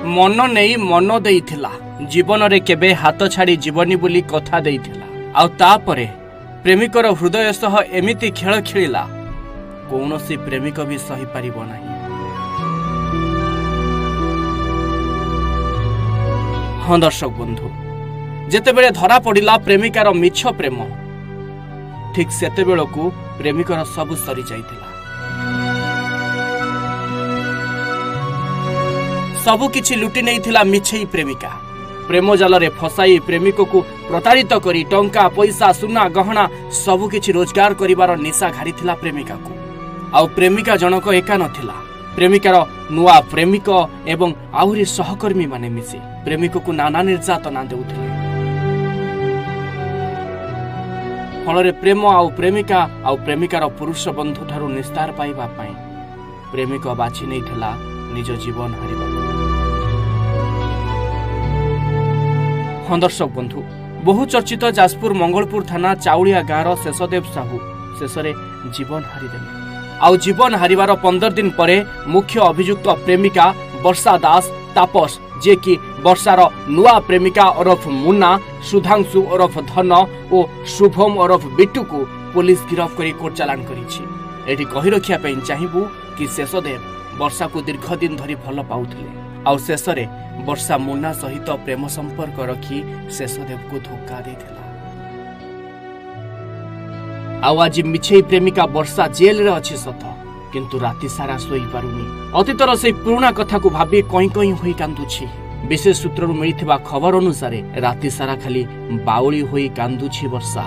मन नहीं मन देइथिला जीवन रे केबे हाथ छाड़ी जीवनी बोली कथा देइथिला आउ तापरे प्रेमिकर हृदय सह एमिति खेल खेलिला कौनसी प्रेमिक भी सही पारिबो नाही। हाँ दर्शक बंधु जेतेबेले धरा पड़िला प्रेमिकार मिछ प्रेम ठीक सेतेबेलकू प्रेमिकर सब सरी जाइथिला। सबु किछि लुटि नैथिला मिछेई प्रेमिका प्रेम जाल रे फसाई प्रेमिक को प्रतारित करी टंका पैसा सुना गहना सबु किछि रोजगार करिवार निशा घारिथिला प्रेमिका को। आउ प्रेमिका जनक एका नथिला प्रेमिकार नुआ प्रेमिक एवं आहुरी सहकर्मी माने मिसी प्रेमिक को नाना निर्यातना देउथिले। फल प्रेम आउ प्रेमिका आउ प्रेमिकार पुरुष बंधु ठारू निस्तार पाइबा पई प्रेमिक बाछि नैथिला निज जीवन हारिबा। हाँ दर्शक बंधु बहु चर्चित जाजपुर मंगलपुर थाना चाउलिया गाँव शेषदेव साहू शेष जीवन हारिदेले। आउ जीवन हारिवार 15 दिन परे मुख्य अभियुक्त प्रेमिका वर्षा दास तापस जे कि वर्षार नुआ प्रेमिका ओरफ मुन्ना सुधांशु ओरफ धन और शुभम ओरफ बिट्टू को पुलिस गिरफ्त कर कोर्ट चालान करिछि। एठी कहि रखिया पई चाहिबू कि शेषदेव वर्षा को दीर्घ दिन धरी भल पाउथिले आउ शेष रे वर्षा मुन्ना सहित प्रेम संपर्क रखी शेषदेव को धोखा देथिला। आउ आज मिछेई प्रेमिका वर्षा जेल रे अछि सत किंतु राति सारा सोई पारुनी अतीतर से पुराना कथा को भाबी कहीं कहीं होई कांदुछि। विशेष सूत्ररु मिलिथिबा खबर अनुसार राति सारा खाली बाउली होई कांदुछि वर्षा।